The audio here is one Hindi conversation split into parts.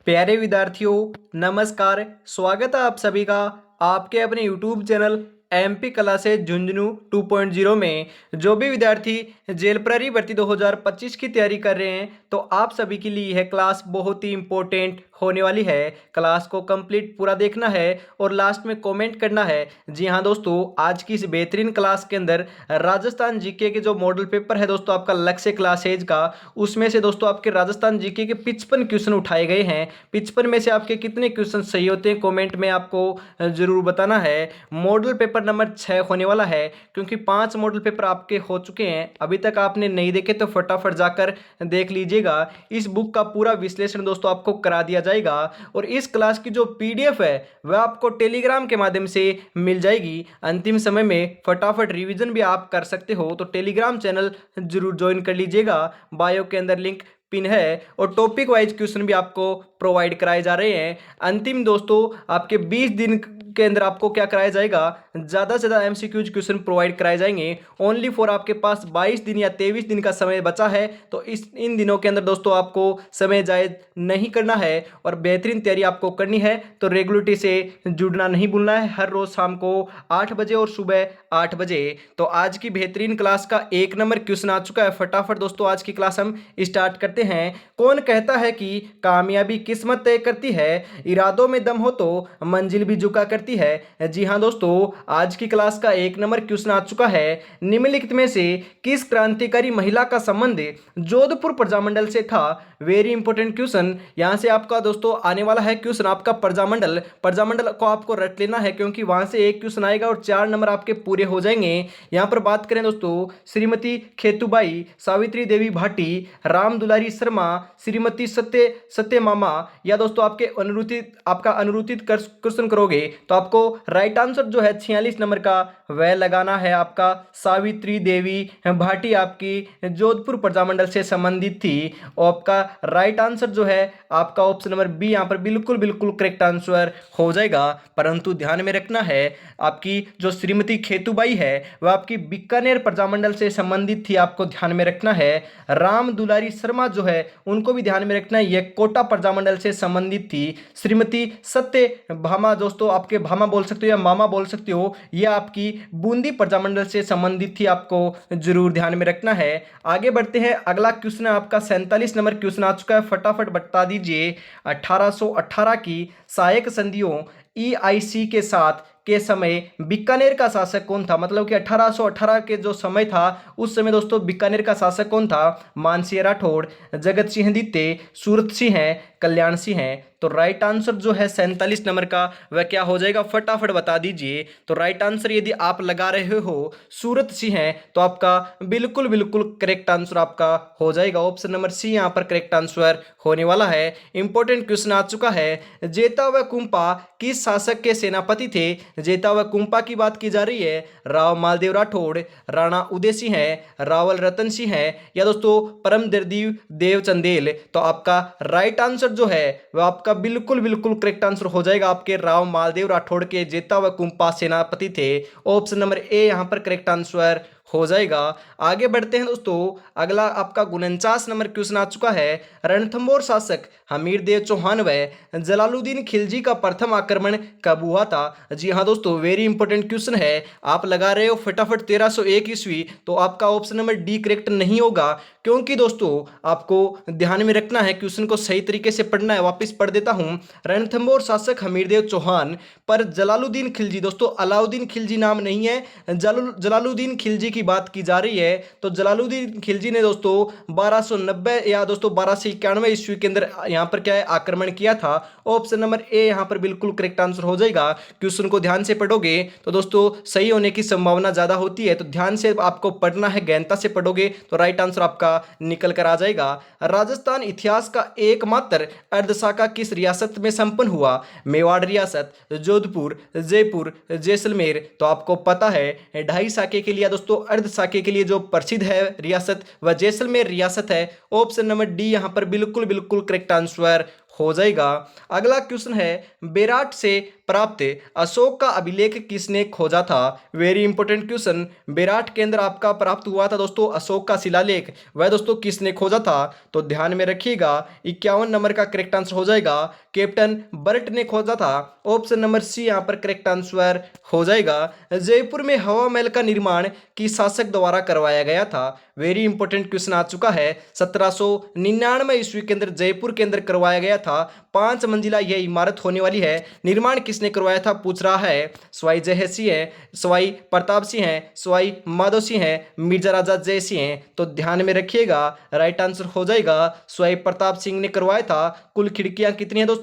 प्यारे विद्यार्थियों, नमस्कार। स्वागत है आप सभी का आपके अपने YouTube channel MP classes Jhunjhunu 2.0 में। जो भी विद्यार्थी जेल प्रहरी भर्ती 2025 की तैयारी कर रहे हैं तो आप सभी के लिए यह क्लास बहुत ही इम्पोर्टेंट होने वाली है। क्लास को कंप्लीट पूरा देखना है और लास्ट में कमेंट करना है। जी हाँ दोस्तों, आज की इस बेहतरीन क्लास के अंदर राजस्थान जीके के जो मॉडल पेपर है दोस्तों आपका लक्ष्य क्लासेज का, उसमें से दोस्तों आपके राजस्थान जीके के 55 क्वेश्चन उठाए गए हैं। 55 में से आपके कितने क्वेश्चन सही होते हैं कमेंट में आपको जरूर बताना है। मॉडल पेपर नंबर 6 होने वाला है, क्योंकि 5 मॉडल पेपर आपके हो चुके हैं। अभी तक आपने नहीं देखे तो फटाफट जाकर देख लीजिएगा। इस बुक का पूरा विश्लेषण दोस्तों आपको करा दिया जाएगा और इस क्लास की जो PDF है वह आपको टेलीग्राम के माध्यम से मिल जाएगी। अंतिम समय में फटाफट रिवीजन भी आप कर सकते हो, तो टेलीग्राम चैनल जरूर ज्वाइन कर लीजिएगा। बायो के अंदर लिंक पिन है और टॉपिक वाइज क्वेश्चन भी आपको प्रोवाइड कराए जा रहे हैं। अंतिम दोस्तों आपके 20 दिन के अंदर आपको क्या कराया जाएगा, ज़्यादा से ज़्यादा MCQs क्वेश्चन प्रोवाइड कराए जाएंगे। ओनली फॉर आपके पास 22 दिन या 23 दिन का समय बचा है, तो इन दिनों के अंदर दोस्तों आपको समय जायज़ नहीं करना है और बेहतरीन तैयारी आपको करनी है। तो रेगुलरिटी से जुड़ना नहीं भूलना है, हर रोज़ शाम को 8 बजे और सुबह 8 बजे। तो आज की बेहतरीन क्लास का 1 नंबर क्वेश्चन आ चुका है। फटाफट दोस्तों आज की क्लास हम स्टार्ट करते हैं। कौन कहता है कि कामयाबी किस्मत तय करती है, इरादों में दम हो तो मंजिल भी झुका करती है। जी हाँ दोस्तों, आज की क्लास का 1 नंबर क्वेश्चन आ चुका है। निम्नलिखित में से किस क्रांतिकारी महिला का संबंध जोधपुर प्रजामंडल से था। वेरी इंपॉर्टेंट क्वेश्चन यहां से आपका दोस्तों आने वाला है। क्वेश्चन आपका प्रजामंडल प्रजामंडल को आपको रट लेना है, क्योंकि वहां से एक क्वेश्चन आएगा और 4 नंबर आपके पूरे हो जाएंगे। यहां पर बात करें दोस्तों, श्रीमती खेतुबाई, सावित्री देवी भाटी, राम दुलारी शर्मा, श्रीमती सत्य मामा, या दोस्तों आपका अनुरूपित क्वेश्चन करोगे तो आपको राइट आंसर जो है 46 नंबर का वह लगाना है। आपका सावित्री देवी भाटी आपकी जोधपुर प्रजामंडल से संबंधित थी और आपका राइट आंसर जो है आपका ऑप्शन नंबर बी यहाँ पर बिल्कुल बिल्कुल करेक्ट आंसर हो जाएगा। परंतु ध्यान में रखना है, आपकी जो श्रीमती खेतुबाई है वह आपकी बीकानेर प्रजामंडल से संबंधित थी, आपको ध्यान में रखना है। राम दुलारी शर्मा जो है उनको भी ध्यान में रखना है, यह कोटा प्रजामंडल से संबंधित थी। श्रीमती सत्य भामा दोस्तों आपके भामा बोल सकते हो या मामा बोल सकते हो, यह आपकी बूंदी प्रजामंडल से संबंधित थी, आपको जरूर ध्यान में रखना है। आगे बढ़ते हैं, अगला क्वेश्चन आपका 47 नंबर क्वेश्चन आ चुका है। फटाफट बता दीजिए, 1818 की सहायक संधियों EIC के साथ के समय बीकानेर का शासक कौन था। मतलब कि 1818 के जो समय था उस समय दोस्तों बीकानेर का शासक कौन था। मानसिंह राठौड़, जगत सिंह द्वितीय, सूरत सिंह है, कल्याण सिंह है। तो राइट आंसर जो है 47 नंबर का वह क्या हो जाएगा, फटाफट बता दीजिए। तो राइट आंसर यदि आप लगा रहे हो सूरत सिंह है तो आपका बिल्कुल बिल्कुल करेक्ट आंसर आपका हो जाएगा। ऑप्शन नंबर सी यहाँ पर करेक्ट आंसर होने वाला है। इंपॉर्टेंट क्वेश्चन आ चुका है, जेता व कुंपा किस शासक के सेनापति थे। जेता व कुंपा की बात की जा रही है। राव मालदेव राठौड़, राणा उदय सिंह है, रावल रतन सिंह है, या दोस्तों परम दर्दीव देव चंदेल। तो आपका राइट आंसर जो है वह आपका बिल्कुल बिल्कुल करेक्ट आंसर हो जाएगा। आपके राव मालदेव राठौड़ के जेता व कुंपा सेनापति थे। ऑप्शन नंबर ए यहां पर करेक्ट आंसर हो जाएगा। आगे बढ़ते हैं दोस्तों, अगला आपका 49 नंबर क्वेश्चन आ चुका है। रणथंभौर शासक हमीर देव चौहान व जलालुद्दीन खिलजी का प्रथम आक्रमण कब हुआ था। जी हाँ दोस्तों, वेरी इंपॉर्टेंट क्वेश्चन है। आप लगा रहे हो फटाफट 1301 ईस्वी, तो आपका ऑप्शन नंबर डी करेक्ट नहीं होगा, क्योंकि दोस्तों आपको ध्यान में रखना है, क्वेश्चन को सही तरीके से पढ़ना है। वापिस पढ़ देता हूं, रणथंभौर शासक हमीरदेव चौहान पर जलालुद्दीन खिलजी, दोस्तों अलाउद्दीन खिलजी नाम नहीं है, जलालुद्दीन खिलजी की बात की जा रही है। तो जलालुद्दीन खिलजी ने दोस्तों 1290 या दोस्तों 1291 ईस्वी के अंदर यहां पर क्या है आक्रमण किया था। ऑप्शन नंबर ए यहां पर बिल्कुल करेक्ट आंसर हो जाएगा। क्वेश्चन को ध्यान से पढ़ोगे तो दोस्तों सही होने की संभावना ज्यादा होती है, तो ध्यान से आपको पढ़ना है, गहनता से पढ़ोगे तो राइट आंसर आपका निकल कर आ जाएगा। राजस्थान इतिहास का एकमात्र अर्धशाखा किस रियासत में संपन्न हुआ। मेवाड़ रियासत, जोधपुर, जयपुर, जैसलमेर। तो आपको पता है 2.5 शाखे के लिए दोस्तों अर्ध शाखे के लिए जो प्रसिद्ध है रियासत वह जैसलमेर रियासत है। ऑप्शन नंबर डी यहां पर बिल्कुल बिल्कुल करेक्ट आंसर हो जाएगा। अगला क्वेश्चन है, बेराट से प्राप्त अशोक का अभिलेख किसने खोजा था? Very important question. बेराट के अंदर आपका प्राप्त हुआ था दोस्तों अशोक का शिलालेख, वह दोस्तों किसने खोजा था? तो ध्यान में रखिएगा 51 नंबर का करेक्ट आंसर हो जाएगा कैप्टन बर्ट ने खोजा था। ऑप्शन नंबर सी यहाँ पर करेक्ट आंसर हो जाएगा। जयपुर में हवा महल का निर्माण किस शासक द्वारा करवाया गया था? वेरी इंपॉर्टेंट क्वेश्चन आ चुका है। 1799 ईस्वी के अंदर जयपुर के अंदर करवाया गया था। 5 मंजिला यह इमारत होने वाली है। निर्माण किसने करवाया था पूछ रहा है। सवाई जय सिंह है, सवाई प्रताप सिंह है, सवाई माधो सिंह है, मिर्जा राजा जय सिंह है। तो ध्यान में रखिएगा राइट आंसर हो जाएगा सवाई प्रताप सिंह ने करवाया था। कुल खिड़कियां कितनी है दोस्तों?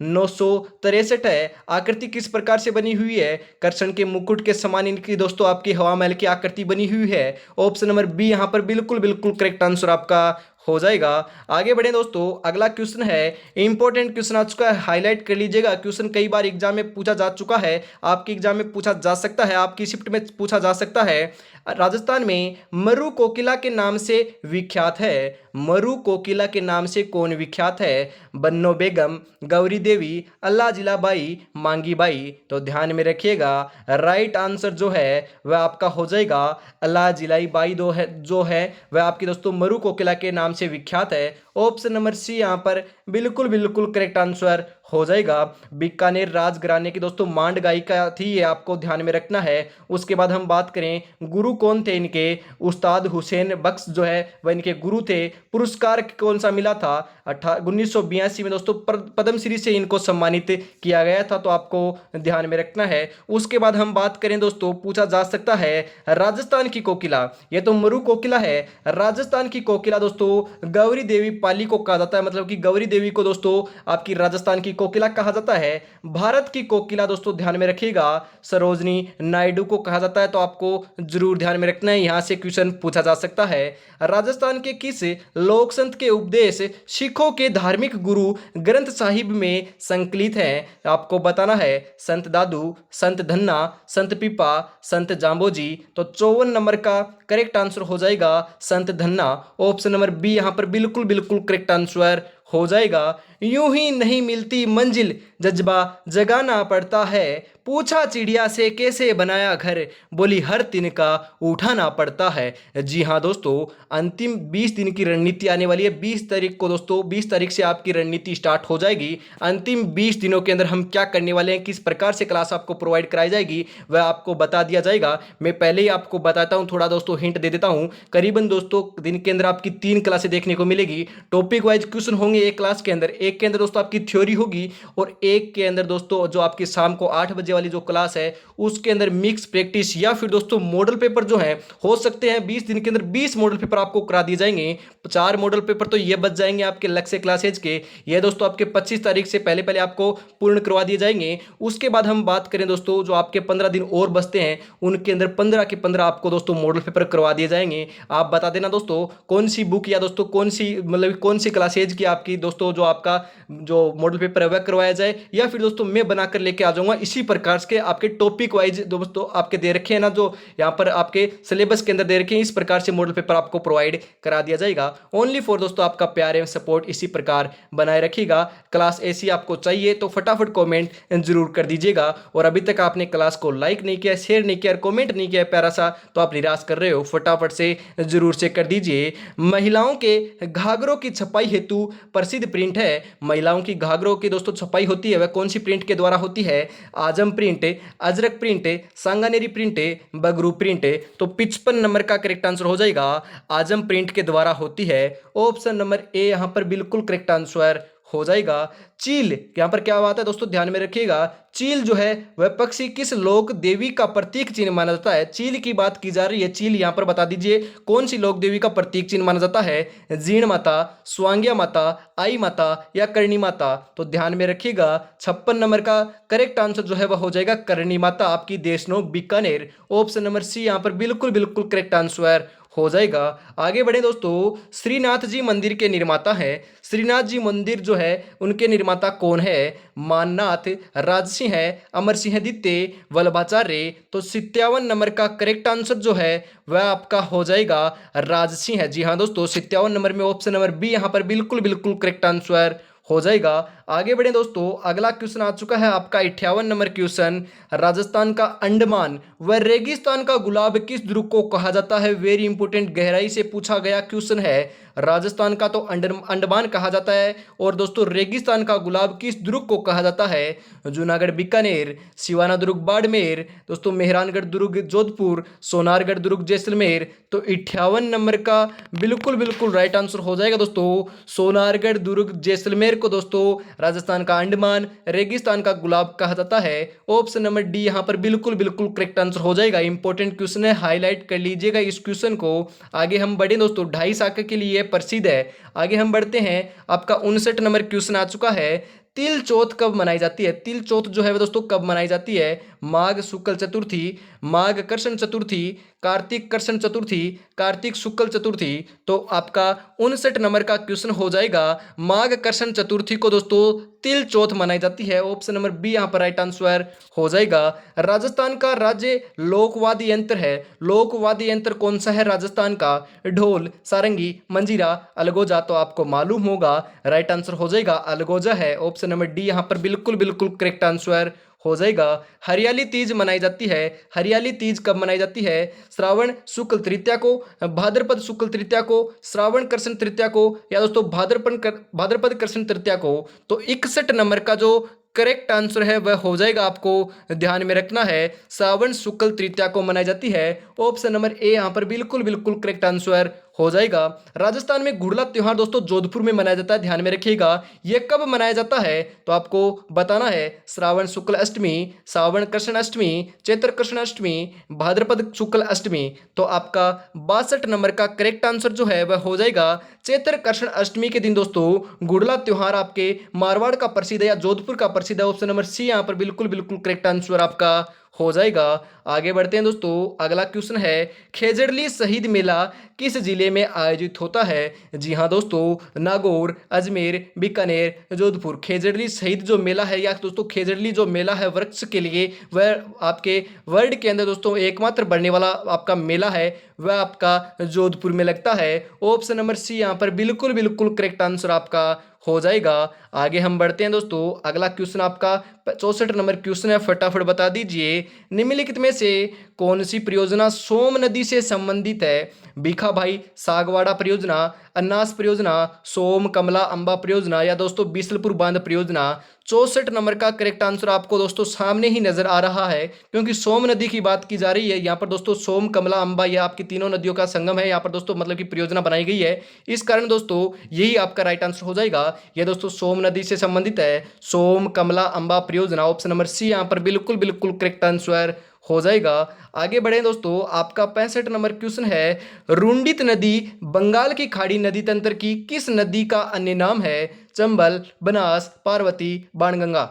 963 है। आकृति किस प्रकार से बनी हुई है? कृष्ण के मुकुट के समान इनकी दोस्तों आपकी हवा महल की आकृति बनी हुई है। ऑप्शन नंबर बी यहां पर बिल्कुल बिल्कुल करेक्ट आंसर आपका हो जाएगा। आगे बढ़े दोस्तों, अगला क्वेश्चन है इंपॉर्टेंट क्वेश्चन आ चुका है, हाईलाइट कर लीजिएगा। क्वेश्चन कई बार एग्जाम में पूछा जा चुका है, आपके एग्जाम में पूछा जा सकता है, आपकी शिफ्ट में पूछा जा सकता है। राजस्थान में मरु कोकिला के नाम से विख्यात है। मरु कोकिला के नाम से कौन विख्यात है? बन्नो बेगम, गौरी देवी, अल्लाह जिलाबाई, मांगी बाई। तो ध्यान में रखिएगा राइट आंसर जो है वह आपका हो जाएगा अल्लाह जिलाई बाई जो है वह आपकी दोस्तों मरु कोकिला के नाम से विख्यात है। ऑप्शन नंबर सी यहाँ पर बिल्कुल बिल्कुल करेक्ट आंसर हो जाएगा। बीकानेर राजघराने की दोस्तों मांड गायिका थी, ये आपको ध्यान में रखना है। उसके बाद हम बात करें गुरु कौन थे इनके? उस्ताद हुसैन बख्श जो है वह इनके गुरु थे। पुरस्कार कौन सा मिला था? 1982 में दोस्तों पद्मश्री से इनको सम्मानित किया गया था, तो आपको ध्यान में रखना है। उसके बाद हम बात करें दोस्तों, पूछा जा सकता है राजस्थान की कोकिला, ये तो मरु कोकिला है। राजस्थान की कोकिला दोस्तों गौरी देवी पाली को कहा जाता है, मतलब कि गौरी देवी को दोस्तों आपकी राजस्थान की कोकिला कहा जाता है। भारत की कोकिला दोस्तों ध्यान में रखिएगा सरोजनी नायडू को कहा जाता है, तो आपको जरूर ध्यान में रखना है, यहां से क्वेश्चन पूछा जा सकता है। राजस्थान के किस लोक संत के उपदेश सिखों के धार्मिक गुरु ग्रंथ साहिब में संकलित है? आपको बताना है। संत दादू, संत धन्ना, संत पीपा, संत जाम्बोजी। तो 54 नंबर का करेक्ट आंसर हो जाएगा संत धन्ना। ऑप्शन नंबर बी यहां पर बिल्कुल बिल्कुल करेक्ट आंसर हो जाएगा। यूं ही नहीं मिलती मंजिल, जज्बा जगाना पड़ता है। पूछा चिड़िया से कैसे बनाया घर, बोली हर तिनका उठाना पड़ता है। जी हाँ दोस्तों, अंतिम 20 दिन की रणनीति आने वाली है। 20 तारीख को दोस्तों 20 तारीख से आपकी रणनीति स्टार्ट हो जाएगी। अंतिम 20 दिनों के अंदर हम क्या करने वाले हैं, किस प्रकार से क्लास आपको प्रोवाइड कराई जाएगी, वह आपको बता दिया जाएगा। मैं पहले ही आपको बताता हूँ, थोड़ा दोस्तों हिंट दे देता हूँ। करीबन दोस्तों दिन के अंदर आपकी 3 क्लासें देखने को मिलेगी। टॉपिक वाइज क्वेश्चन होंगे एक क्लास के अंदर। एक के अंदर दोस्तों आपकी थ्योरी होगी, और एक के अंदर दोस्तों जो आपकी शाम को 8 बजे वाली जो क्लास है उसके अंदर मिक्स प्रैक्टिस या फिर दोस्तों मॉडल पेपर जो है हो सकते हैं 20 दिन के अंदर 20 मॉडल पेपर आपको करा दिए जाएंगे। 4 मॉडल पेपर तो ये बच जाएंगे आपके लक्ष्य क्लासेज के, ये दोस्तों आपके 25 तारीख से पहले पहले आपको पूर्ण करवा दिए जाएंगे। उसके बाद हम बात करें दोस्तों, जो आपके 15 दिन और बचते हैं उनके अंदर 15 के 15 आपको दोस्तों मॉडल पेपर करवा दिए जाएंगे। आप बता देना दोस्तों कौन सी बुक या दोस्तों कौन सी मतलब कौन सी क्लासेज की आपकी दोस्तों जो आपका जो मॉडल पेपर है वह करवाया जाए, या फिर दोस्तों मैं बनाकर लेके आ जाऊंगा। इसी प्रकार के आपके टॉपिक वाइज दोस्तों आपके दे रखे हैं ना, जो यहाँ पर आपके सिलेबस के अंदर दे रखे हैं, इस प्रकार से मॉडल पेपर आपको प्रोवाइड करा दिया जाएगा। ओनली फॉर दोस्तों आपका प्यार एवं सपोर्ट इसी प्रकार बनाए रखिएगा। क्लास ऐसी आपको चाहिए तो फटाफट कॉमेंट जरूर कर दीजिएगा। और अभी तक आपने क्लास को लाइक नहीं किया, शेयर नहीं किया, कॉमेंट नहीं किया प्यारा सा, तो आप निराश कर रहे हो, फटाफट से जरूर से कर दीजिए। महिलाओं के घाघरों की छपाई हेतु प्रसिद्ध प्रिंट है। महिलाओं की घाघरों की दोस्तों छपाई होती है वह कौन सी प्रिंट के द्वारा होती है? Azam print, Ajrakh print, Sanganeri print, Bagru print. तो 55 नंबर का करेक्ट आंसर हो जाएगा आजम प्रिंट के द्वारा होती है। ऑप्शन नंबर ए यहां पर बिल्कुल करेक्ट आंसर हो जाएगा। चील, यहां पर क्या बात है दोस्तों ध्यान में रखिएगा। चील जो है वह पक्षी किस लोक देवी का प्रतीक चिन्ह माना जाता है? चील की बात की जा रही है। चील यहां पर बता दीजिए कौन सी लोक देवी का प्रतीक चिन्ह माना जाता है? जीण माता, स्वांग्या माता, आई माता या करणी माता। तो ध्यान में रखिएगा 56 नंबर का करेक्ट आंसर जो है वह हो जाएगा करणी माता, आपकी Deshnok Bikaner. Option number C यहां पर बिल्कुल बिल्कुल करेक्ट आंसर हो जाएगा। आगे बढ़े दोस्तों, श्रीनाथ जी मंदिर के निर्माता है। श्रीनाथ जी मंदिर जो है उनके निर्माता कौन है? माननाथ, राजसिंह है, अमर सिंह द्वितीय, वल्लभाचार्य। तो 57 नंबर का करेक्ट आंसर जो है वह आपका हो जाएगा राजसिंह है। जी हाँ दोस्तों, 57 नंबर में ऑप्शन नंबर बी यहाँ पर बिल्कुल बिल्कुल करेक्ट आंसर हो जाएगा। आगे बढ़े दोस्तों, अगला क्वेश्चन आ चुका है आपका 58 नंबर क्वेश्चन। राजस्थान का अंडमान व रेगिस्तान का गुलाब किस ध्रुव को कहा जाता है? वेरी इंपोर्टेंट, गहराई से पूछा गया क्वेश्चन है। राजस्थान का तो अंडमान कहा जाता है, और दोस्तों रेगिस्तान का गुलाब किस ध्रुव को कहा जाता है? जूनागढ़ बीकानेर, सिवाना दुर्ग बाड़मेर, दोस्तों मेहरानगढ़ दुर्ग जोधपुर, सोनारगढ़ दुर्ग जैसलमेर। तो 58 नंबर का बिल्कुल बिल्कुल राइट आंसर हो जाएगा दोस्तों सोनारगढ़ दुर्ग जैसलमेर को दोस्तों राजस्थान का अंडमान रेगिस्तान का गुलाब कहा जाता है। ऑप्शन नंबर डी यहां पर बिल्कुल बिल्कुल करेक्ट आंसर हो जाएगा। इंपॉर्टेंट क्वेश्चन है, हाईलाइट कर लीजिएगा इस क्वेश्चन को। आगे हम बढ़े दोस्तों, 2.5 अंक के लिए प्रसिद्ध है। आगे हम बढ़ते हैं, आपका 59 नंबर क्वेश्चन आ चुका है। तिल चौथ कब मनाई जाती है? तिल चौथ जो है दोस्तों कब मनाई जाती है? माघ शुक्ल चतुर्थी, माघ कृष्ण चतुर्थी, कार्तिक कृष्ण चतुर्थी, कार्तिक शुक्ल चतुर्थी। तो आपका 59 नंबर का क्वेश्चन हो जाएगा माघ कृष्ण चतुर्थी को दोस्तों तिल चौथ मनाई जाती है। ऑप्शन नंबर बी यहां पर राइट आंसर हो जाएगा। राजस्थान का राज्य लोकवाद्य यंत्र है, लोकवाद्य यंत्र कौन सा है राजस्थान का? ढोल, सारंगी, मंजीरा, अलगोजा। तो आपको मालूम होगा, राइट आंसर हो जाएगा अलगोजा है। ऑप्शन नंबर डी यहां पर बिल्कुल बिल्कुल करेक्ट आंसर हो जाएगा। हरियाली तीज मनाई जाती है, हरियाली तीज कब मनाई जाती है? श्रावण शुक्ल तृतीया को, भाद्रपद शुक्ल तृतीया को, श्रावण कृष्ण तृतीया को, या दोस्तों भाद्रपद कृष्ण तृतीया को। तो 61 नंबर का जो करेक्ट आंसर है वह हो जाएगा, आपको ध्यान में रखना है, श्रावण शुक्ल तृतीया को मनाई जाती है। ऑप्शन नंबर ए यहां पर बिल्कुल बिल्कुल करेक्ट आंसर हो जाएगा। राजस्थान में घुड़ला त्योहार दोस्तों जोधपुर में मनाया जाता है, ध्यान में रखिएगा। यह कब मनाया जाता है? तो आपको बताना है, श्रावण शुक्ल अष्टमी, श्रावण कृष्ण अष्टमी, चैत्र कृष्ण अष्टमी, भाद्रपद शुक्ल अष्टमी। तो आपका 62 नंबर का करेक्ट आंसर जो है वह हो जाएगा चैत्र कृष्ण अष्टमी के दिन दोस्तों घुड़ला त्योहार आपके मारवाड़ का प्रसिद्ध है या जोधपुर का प्रसिद्ध है। ऑप्शन नंबर सी यहां पर बिल्कुल बिल्कुल करेक्ट आंसर आपका हो जाएगा। आगे बढ़ते हैं दोस्तों, अगला क्वेश्चन है, खेजड़ली शहीद मेला किस जिले में आयोजित होता है? जी हाँ दोस्तों, नागौर, अजमेर, बीकानेर, जोधपुर। खेजड़ली शहीद जो मेला है या दोस्तों खेजड़ली जो मेला है वृक्ष के लिए, वह आपके वर्ल्ड के अंदर दोस्तों एकमात्र बढ़ने वाला आपका मेला है, वह आपका जोधपुर में लगता है। ऑप्शन नंबर सी यहाँ पर बिल्कुल बिल्कुल करेक्ट आंसर आपका हो जाएगा। आगे हम बढ़ते हैं दोस्तों, अगला क्वेश्चन आपका 64 नंबर क्वेश्चन है, फटाफट बता दीजिए, निम्नलिखित में से कौन सी परियोजना सोम नदी से संबंधित है? भीखाभाई सागवाड़ा परियोजना, अन्नास परियोजना, सोम कमला अंबा परियोजना, या दोस्तों बिसलपुर बांध परियोजना। 64 नंबर का करेक्ट आंसर आपको दोस्तों सामने ही नजर आ रहा है, क्योंकि सोम नदी की बात की जा रही है यहाँ पर दोस्तों। सोम कमला अंबा ये आपकी तीनों नदियों का संगम है यहाँ पर दोस्तों, मतलब कि परियोजना बनाई गई है, इस कारण दोस्तों यही आपका राइट आंसर हो जाएगा। यह दोस्तों सोम नदी से संबंधित है, सोम कमला अंबा परियोजना। ऑप्शन नंबर सी यहाँ पर बिल्कुल बिल्कुल करेक्ट आंसर हो जाएगा। आगे बढ़े दोस्तों, आपका 65 नंबर क्वेश्चन है, रुंडित नदी बंगाल की खाड़ी नदी तंत्र की किस नदी का अन्य नाम है? चंबल, बनास, पार्वती, बाणगंगा।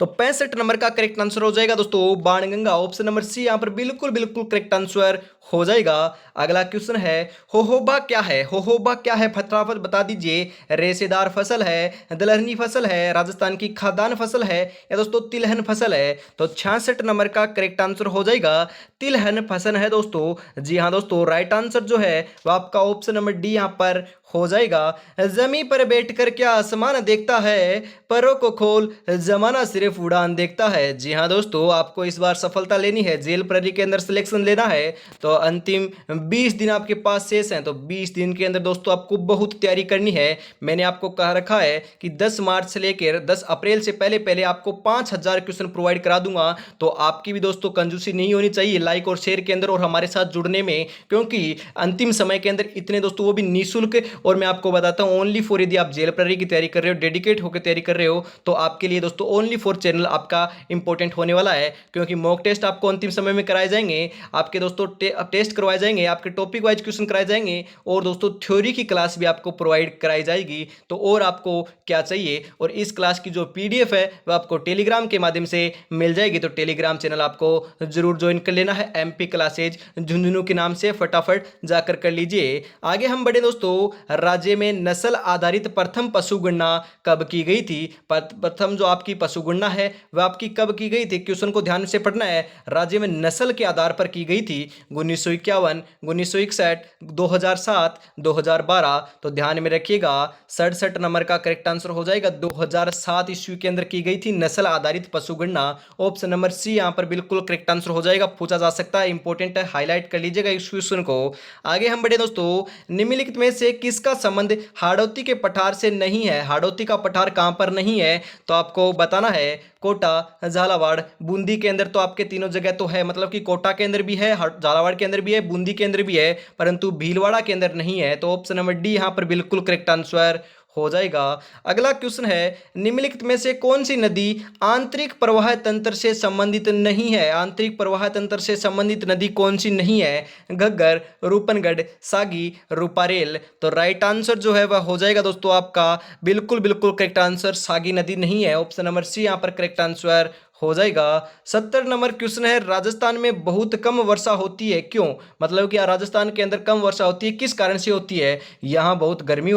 तो 65 नंबर का करेक्ट आंसर हो जाएगा दोस्तों बाणगंगा। ऑप्शन नंबर सी यहां पर बिल्कुल बिल्कुल करेक्ट आंसर हो जाएगा। अगला क्वेश्चन है, होहोबा क्या है? होहोबा क्या है फटाफट बता दीजिए। रेशेदार फसल है, दलहनी फसल है, राजस्थान की खाद्यान्न फसल है, या दोस्तों तिलहन फसल है? तो 66 नंबर का करेक्ट आंसर हो जाएगा तिलहन फसल है दोस्तों। जी हाँ दोस्तों, राइट आंसर जो है वो आपका ऑप्शन नंबर डी यहाँ पर हो जाएगा। जमीन पर बैठकर क्या आसमान देखता है, परों को खोल जमाना सिर्फ उड़ान देखता है। जी हाँ दोस्तों, आपको इस बार सफलता लेनी है, जेल प्रहरी के अंदर सिलेक्शन लेना है, तो अंतिम 20 दिन आपके पास शेष हैं। तो 20 दिन के अंदर दोस्तों आपको बहुत तैयारी करनी है। मैंने आपको कह रखा है कि 10 मार्च से लेकर 10 अप्रैल से पहले पहले आपको 5000 क्वेश्चन प्रोवाइड करा दूंगा। तो आपकी भी दोस्तों कंजूसी नहीं होनी चाहिए लाइक और शेयर के अंदर और हमारे साथ जुड़ने में, क्योंकि अंतिम समय के अंदर इतने दोस्तों वो भी निःशुल्क। और मैं आपको बताता हूँ ओनली फॉर, यदि आप जेल प्रहरी की तैयारी कर रहे हो, डेडिकेट होकर तैयारी कर रहे हो, तो आपके लिए दोस्तों ओनली फॉर चैनल आपका इंपॉर्टेंट होने वाला है, क्योंकि मॉक टेस्ट आपको अंतिम समय में कराए जाएंगे, आपके दोस्तों टेस्ट करवाए जाएंगे, आपके टॉपिक वाइज क्वेश्चन कराए जाएंगे, और दोस्तों थ्योरी की क्लास भी आपको प्रोवाइड कराई जाएगी। तो और आपको क्या चाहिए? और इस क्लास की जो पीडीएफ है वो आपको टेलीग्राम के माध्यम से मिल जाएगी। तो टेलीग्राम चैनल आपको जरूर ज्वाइन कर लेना है, एमपी क्लासेज झुंझुनू के नाम से, फटाफट जाकर कर लीजिए। आगे हम बढ़े दोस्तों, राज्य में नस्ल आधारित प्रथम पशु गणना कब की गई थी? प्रथम जो आपकी पशु गणना है वह आपकी कब की गई थी? क्वेश्चन को ध्यान से पढ़ना है। राज्य में नस्ल के आधार पर की गई थी 1951, 1961, 2007, 2012। तो ध्यान में रखिएगा 67 नंबर का करेक्ट आंसर हो जाएगा 2007 ईस्वी के अंदर की गई थी नस्ल आधारित पशु गणना। ऑप्शन नंबर सी यहाँ पर बिल्कुल करेक्ट आंसर हो जाएगा। पूछा जा सकता है, इंपॉर्टेंट है, हाईलाइट कर लीजिएगा इस क्वेश्चन को। आगे हम बढ़े दोस्तों। निम्नलिखित में से किसका संबंध हाड़ौती के पठार से नहीं है? हाड़ौती का पठार कहां पर नहीं है? तो आपको बताना है कोटा, झालावाड़, बूंदी के अंदर तो आपके तीनों जगह तो है, मतलब कि कोटा के अंदर भी है, झालावाड़ के अंदर भी है, बूंदी के अंदर भी है, परंतु भीलवाड़ा के अंदर नहीं है। तो ऑप्शन नंबर डी यहां पर बिल्कुल करेक्ट आंसर हो जाएगा। अगला क्वेश्चन है, निम्नलिखित में से कौन सी नदी आंतरिक प्रवाह तंत्र से संबंधित नहीं है? आंतरिक प्रवाह तंत्र से संबंधित नदी कौन सी नहीं है? घग्गर, रूपनगढ़, सागी, रूपारेल। तो राइट आंसर जो है वह हो जाएगा दोस्तों आपका बिल्कुल बिल्कुल करेक्ट आंसर, सागी नदी नहीं है। ऑप्शन नंबर सी यहाँ पर करेक्ट आंसर हो जाएगा। 70 नंबर क्वेश्चन है, राजस्थान में बहुत कम वर्षा होती है, क्यों? मतलब कि राजस्थान के अंदर कम वर्षा होती है, किस कारण से होती है? यहाँ बहुत गर्मी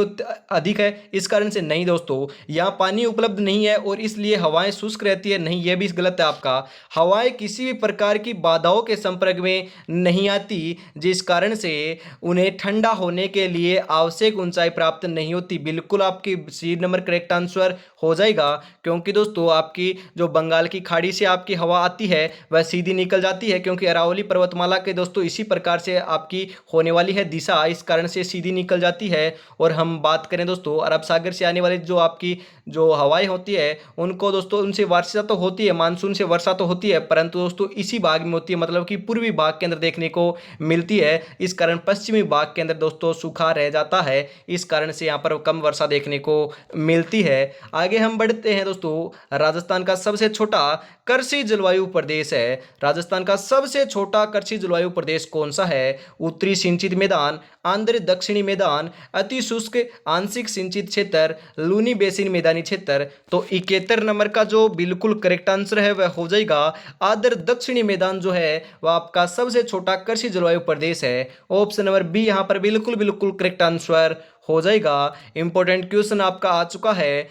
अधिक है इस कारण से? नहीं दोस्तों, यहाँ पानी उपलब्ध नहीं है और इसलिए हवाएं शुष्क रहती है। नहीं, यह भी गलत है आपका। हवाएं किसी भी प्रकार की बाधाओं के संपर्क में नहीं आती, जिस कारण से उन्हें ठंडा होने के लिए आवश्यक ऊंचाई प्राप्त नहीं होती। बिल्कुल आपकी सी नंबर करेक्ट आंसर हो जाएगा, क्योंकि दोस्तों आपकी जो बंगाल की खाड़ी से आपकी हवा आती है वह सीधी निकल जाती है, क्योंकि अरावली पर्वतमाला के दोस्तों इसी प्रकार से आपकी होने वाली है दिशा, इस कारण से सीधी निकल जाती है। और हम बात करें दोस्तों अरब सागर से आने वाली जो आपकी जो हवाएं होती है उनको दोस्तों उनसे वर्षा तो होती है, मानसून से वर्षा तो होती है, परंतु दोस्तों इसी भाग में होती है, मतलब कि पूर्वी भाग के अंदर देखने को मिलती है। इस कारण पश्चिमी भाग के अंदर दोस्तों सूखा रह जाता है, इस कारण से यहाँ पर कम वर्षा देखने को मिलती है। आगे हम बढ़ते हैं दोस्तों। राजस्थान का सबसे छोटा कृषि जलवायु प्रदेश है। राजस्थान का सबसे छोटा कृषि जलवायु प्रदेश कौन सा है? उत्तरी सिंचित मैदान, आंध्र दक्षिणी मैदान, अति शुष्क आंशिक सिंचित क्षेत्र, लूनी बेसिन मैदानी क्षेत्र। तो 71 नंबर का जो बिल्कुल करेक्ट आंसर है वह हो जाएगा आंध्र दक्षिणी मैदान जो है वह आपका सबसे छोटा कृषि जलवायु प्रदेश है। ऑप्शन नंबर बी यहां पर बिल्कुल बिल्कुल करेक्ट आंसर हो जाएगा। इंपॉर्टेंट क्वेश्चन आपका आ चुका है।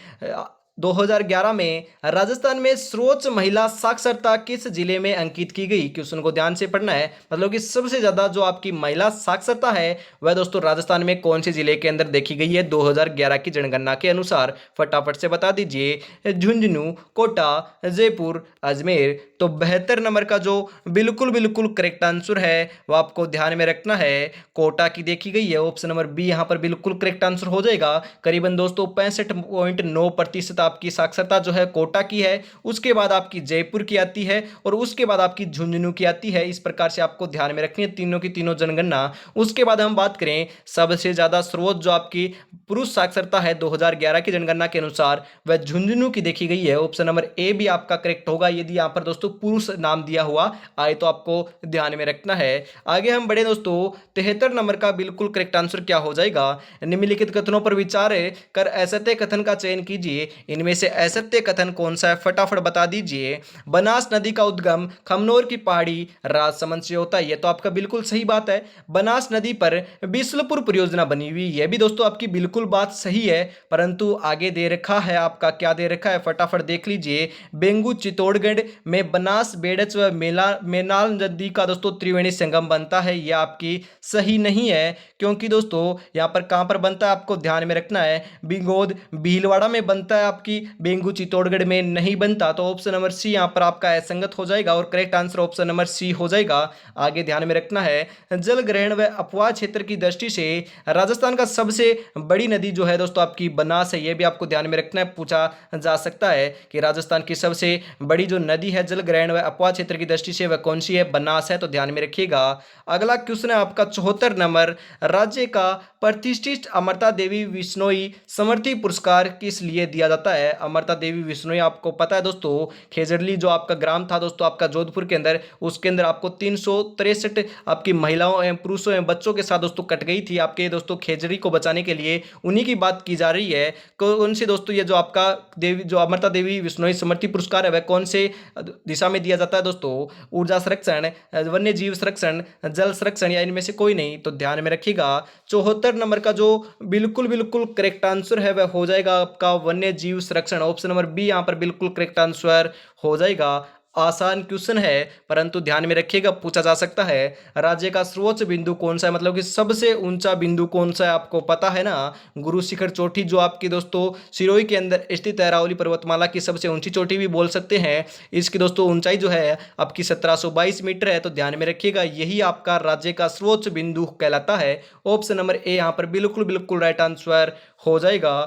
2011 में राजस्थान में सर्वोच्च महिला साक्षरता किस जिले में अंकित की गई? क्वेश्चन को ध्यान से पढ़ना है, मतलब कि सबसे ज्यादा जो आपकी महिला साक्षरता है वह दोस्तों राजस्थान में कौन से जिले के अंदर देखी गई है 2011 की जनगणना के अनुसार? फटाफट से बता दीजिए। झुंझुनू, कोटा, जयपुर, अजमेर। तो 72 नंबर का जो बिल्कुल बिल्कुल करेक्ट आंसर है वह आपको ध्यान में रखना है, कोटा की देखी गई है। ऑप्शन नंबर बी यहां पर बिल्कुल करेक्ट आंसर हो जाएगा। करीबन दोस्तों 65.9% आपकी साक्षरता जो है कोटा की है, उसके बाद आपकी जयपुर की आती है और उसके बाद आपकी झुंझुनू की आती है। इस प्रकार से आपको ध्यान में रखनी है तीनों की तीनों जनगणना। उसके बाद हम बात करें सबसे ज्यादा सर्वोच्च जो आपकी पुरुष साक्षरता है 2011 की जनगणना के अनुसार वह झुंझुनू की देखी गई है। ऑप्शन नंबर ए भी आपका करेक्ट होगा यदि यहां पर दोस्तों पुरुष नाम दिया हुआ आए तो आपको ध्यान में रखना है। आगे हम बढ़े दोस्तों। 73 नंबर का बिल्कुल करेक्ट आंसर क्या हो जाएगा? निम्नलिखित कथनों पर विचार कर असत्य कथन का चयन कीजिए। इनमें से असत्य कथन कौन सा है? फटाफट बता दीजिए। बनास नदी का उद्गम खमनोर की पहाड़ी राजसमंद से होता है, यह तो आपका बिल्कुल सही बात है। बनास नदी पर बिस्लपुर परियोजना बनी हुई, यह भी दोस्तों आपकी बिल्कुल बात सही है, परंतु आगे दे रखा है आपका, क्या दे रखा है फटाफट देख लीजिए। बेंगू चित्तौड़गढ़ में बनास बेड़च व मेनाल नदी का दोस्तों त्रिवेणी संगम बनता है, यह आपकी सही नहीं है, क्योंकि दोस्तों यहां पर कहां पर बनता है आपको ध्यान में रखना है। बिंगोद भीलवाड़ा में बनता है, आपकी बेंगू चित्तौड़गढ़ में नहीं बनता। तो ऑप्शन नंबर सी यहां पर आपका असंगत हो जाएगा और correct answer option number C हो जाएगा। आगे ध्यान में रखना है जल ग्रहण व अपवाह क्षेत्र की दृष्टि से राजस्थान का सबसे बड़ी नदी जो है दोस्तों आपकी बनास है, यह भी आपको ध्यान में रखना है, पूछा जा सकता है कि राजस्थान की सबसे बड़ी जो नदी है जल ग्रहण व अपवाह क्षेत्र की दृष्टि से वह कौन सी है? बनास है, तो ध्यान में रखिएगा। अगला क्वेश्चन है आपका 74 नंबर, राज्य का प्रतिष्ठित अमृता देवी बिश्नोई समृद्धि पुरस्कार किस लिए दिया जाता जाता है अमृता देवी बिश्नोई। आपको पता है दोस्तों खेजड़ली जो आपका ग्राम था दोस्तों आपका जोधपुर के अंदर, उसके अंदर आपको 363 आपकी महिलाओं एवं पुरुषों एवं बच्चों के साथ दोस्तों कट गई थी आपके दोस्तों खेजड़ी को बचाने के लिए। उन्हीं की बात की जा रही है। कौन सी दोस्तों ये जो आपका देवी जो अमृता देवी बिश्नोई स्मृति पुरस्कार है वह कौन से दिशा में दिया जाता है दोस्तों? ऊर्जा संरक्षण, वन्य जीव संरक्षण, जल संरक्षण या इनमें से कोई नहीं, तो ध्यान में रखिएगा 74 नंबर का जो बिल्कुल बिल्कुल करेक्ट आंसर है वह हो जाएगा आपका वन्य जीव संरक्षण। ऑप्शन नंबर बी यहाँ पर बिल्कुल करेक्ट आंसर हो जाएगा। आसान क्वेश्चन है परंतु ध्यान में रखिएगा पूछा जा सकता है। राज्य का सर्वोच्च बिंदु कौन सा है, मतलब कि सबसे ऊंचा बिंदु कौन सा है, आपको पता है ना? गुरु शिखर चोटी जो आपकी दोस्तों सिरोही के अंदर स्थित है, अरावली पर्वतमाला की सबसे ऊंची चोटी भी बोल सकते हैं। इसकी दोस्तों ऊंचाई जो है आपकी 1722 मीटर है, तो ध्यान में रखिएगा यही आपका राज्य का सर्वोच्च बिंदु कहलाता है। ऑप्शन नंबर ए यहाँ पर बिल्कुल बिल्कुल राइट आंसर हो जाएगा।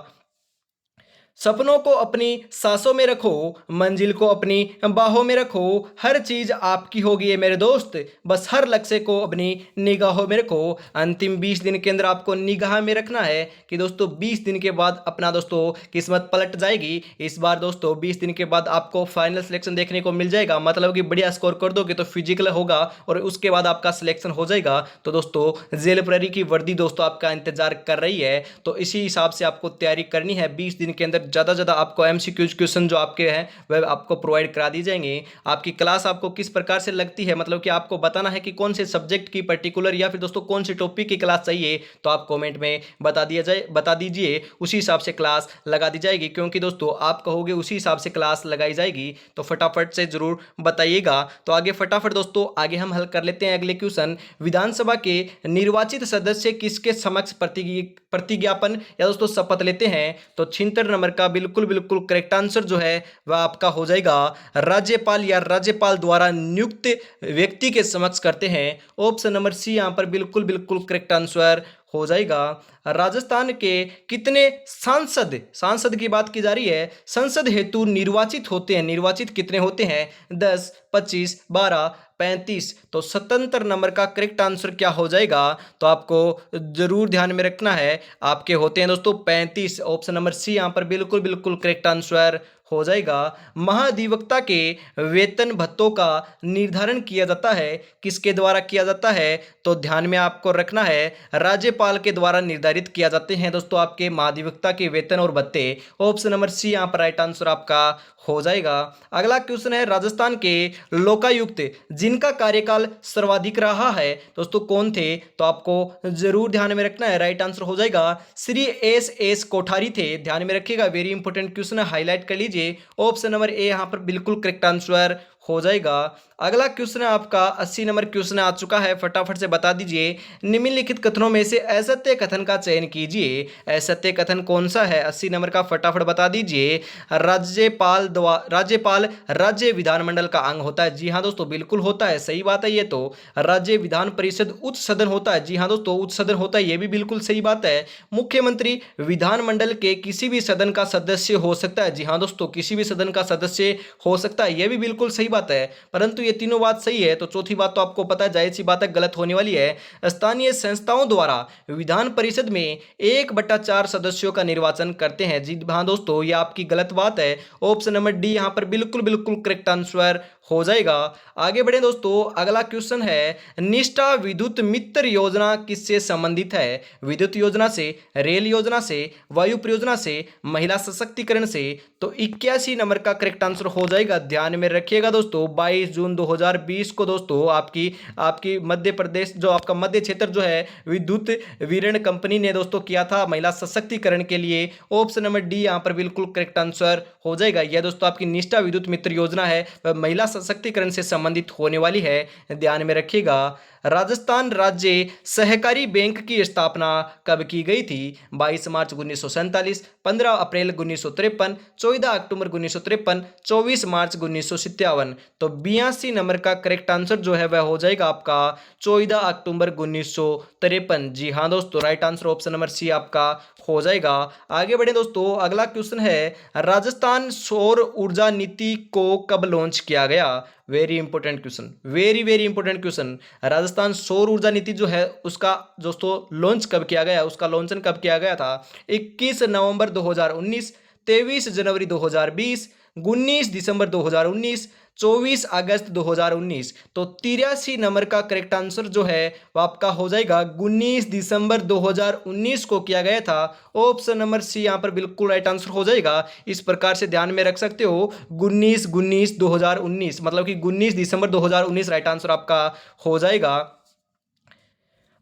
सपनों को अपनी सांसों में रखो, मंजिल को अपनी बाहों में रखो, हर चीज आपकी होगी ये मेरे दोस्त, बस हर लक्ष्य को अपनी निगाहों में रखो। अंतिम 20 दिन के अंदर आपको निगाह में रखना है कि दोस्तों 20 दिन के बाद अपना दोस्तों किस्मत पलट जाएगी। इस बार दोस्तों 20 दिन के बाद आपको फाइनल सिलेक्शन देखने को मिल जाएगा, मतलब कि बढ़िया स्कोर कर दोगे तो फिजिकल होगा और उसके बाद आपका सिलेक्शन हो जाएगा। तो दोस्तों जेल प्रहरी की वर्दी दोस्तों आपका इंतजार कर रही है, तो इसी हिसाब से आपको तैयारी करनी है। 20 दिन के अंदर ज़्यादा ज़्यादा आपको एमसीक्यूज क्वेश्चन जो आपके हैं वह आपको प्रोवाइड करा दी जाएंगे। आपकी क्लास आपको किस प्रकार से लगती है, मतलब कि आपको बताना है कि कौन से सब्जेक्ट की पर्टिकुलर या फिर दोस्तों कौन से टॉपिक की क्लास चाहिए, तो आप कमेंट में बता दीजिए, उसी हिसाब से क्लास लगा दी जाएगी। क्योंकि दोस्तों आप कहोगे उसी हिसाब से क्लास लगाई जाएगी, तो फटाफट से जरूर बताइएगा। तो आगे फटाफट दोस्तों आगे हम हल कर लेते हैं अगले क्वेश्चन। विधानसभा के निर्वाचित सदस्य किसके समक्ष प्रतिज्ञापन या दोस्तों शपथ लेते हैं? तो 76 नंबर का बिल्कुल बिल्कुल करेक्ट आंसर जो है वह आपका हो जाएगा राज्यपाल या राज्यपाल द्वारा नियुक्त व्यक्ति के समक्ष करते हैं। ऑप्शन नंबर सी यहां पर बिल्कुल बिल्कुल करेक्ट आंसर हो जाएगा। राजस्थान के कितने सांसद की बात की जा रही है, संसद हेतु निर्वाचित होते हैं, निर्वाचित कितने होते हैं? 10, 25, 12, 35। तो 77 नंबर का करेक्ट आंसर क्या हो जाएगा? तो आपको जरूर ध्यान में रखना है, आपके होते हैं दोस्तों 35। ऑप्शन नंबर सी यहां पर बिल्कुल बिल्कुल करेक्ट आंसर हो जाएगा। महाधिवक्ता के वेतन भत्तों का निर्धारण किया जाता है, किसके द्वारा किया जाता है? तो ध्यान में आपको रखना है राज्यपाल के द्वारा निर्धारित किया जाते हैं दोस्तों आपके महाधिवक्ता के वेतन और भत्ते। ऑप्शन नंबर सी यहां पर राइट आंसर आपका हो जाएगा। अगला क्वेश्चन है राजस्थान के लोकायुक्त जिनका कार्यकाल सर्वाधिक रहा है दोस्तों कौन थे? तो आपको जरूर ध्यान में रखना है, राइट आंसर हो जाएगा श्री एस कोठारी थे। ध्यान में रखिएगा, वेरी इंपॉर्टेंट क्वेश्चन है, हाईलाइट कर लीजिए। ऑप्शन नंबर ए यहां पर बिल्कुल करेक्ट आंसर हो जाएगा। अगला क्वेश्चन है आपका 80 नंबर क्वेश्चन आ चुका है, फटाफट से बता दीजिए निम्नलिखित कथनों में से असत्य कथन का चयन कीजिए। असत्य कथन कौन सा है? 80 नंबर का फटाफट बता दीजिए। राज्यपाल राज्य विधानमंडल का अंग होता है। जी हाँ दोस्तों बिल्कुल होता है, सही बात है ये तो। राज्य विधान परिषद उच्च सदन होता है। जी हाँ दोस्तों उच्च सदन होता है, ये भी बिल्कुल सही बात है। मुख्यमंत्री विधानमंडल के किसी भी सदन का सदस्य हो सकता है। जी हाँ दोस्तों किसी भी सदन का सदस्य हो सकता है, यह भी बिल्कुल सही बात है। परंतु ये तीनों बात सही है, तो चौथी बात तो आपको पता है, जाहिर सी बात है गलत होने वाली है। स्थानीय संस्थाओं द्वारा विधान परिषद में 1/4 सदस्यों का निर्वाचन करते हैं। जी हाँ दोस्तों ये आपकी गलत बात है। ऑप्शन नंबर डी यहां पर बिल्कुल बिल्कुल करेक्ट आंसर हो जाएगा। आगे बढ़े दोस्तों, अगला क्वेश्चन है निष्ठा विद्युत मित्र योजना किससे संबंधित है? विद्युत योजना से, रेल योजना से, वायु परियोजना से, महिला सशक्तिकरण से। तो 81 नंबर का करेक्ट आंसर हो जाएगा। ध्यान में रखिएगा दोस्तों 22 जून 2020 को दोस्तों आपकी मध्य प्रदेश जो आपका मध्य क्षेत्र जो है विद्युत वितरण कंपनी ने दोस्तों किया था महिला सशक्तिकरण के लिए। ऑप्शन नंबर डी यहां पर बिल्कुल करेक्ट आंसर हो जाएगा। यह दोस्तों आपकी निष्ठा विद्युत मित्र योजना है, महिला सशक्तिकरण से संबंधित होने वाली है, ध्यान में रखिएगा। राजस्थान राज्य सहकारी बैंक की स्थापना कब की गई थी? 22 मार्च 1947, 15 अप्रैल 1953, 14 अक्टूबर 1953, 24 मार्च 1957। तो 82 नंबर का करेक्ट आंसर जो है वह हो जाएगा आपका 14 अक्टूबर 1953। जी हाँ दोस्तों right answer option number C आपका हो जाएगा। आगे बढ़े दोस्तों, अगला क्वेश्चन है राजस्थान सौर ऊर्जा नीति को कब लॉन्च किया गया? Very important question, very important question. Rajasthan सौर ऊर्जा नीति जो है उसका दोस्तों लॉन्च कब किया गया, उसका लॉन्चन कब किया गया था? 21 नवंबर 2019, 23 जनवरी 2020, 19 दिसंबर 2019, 24 अगस्त 2019। तो 83 नंबर का करेक्ट आंसर जो है वो आपका हो जाएगा 19 दिसंबर 2019 को किया गया था। ऑप्शन नंबर सी यहाँ पर बिल्कुल राइट आंसर हो जाएगा। इस प्रकार से ध्यान में रख सकते हो 19 19 2019, मतलब कि 19 दिसंबर 2019 राइट आंसर आपका हो जाएगा।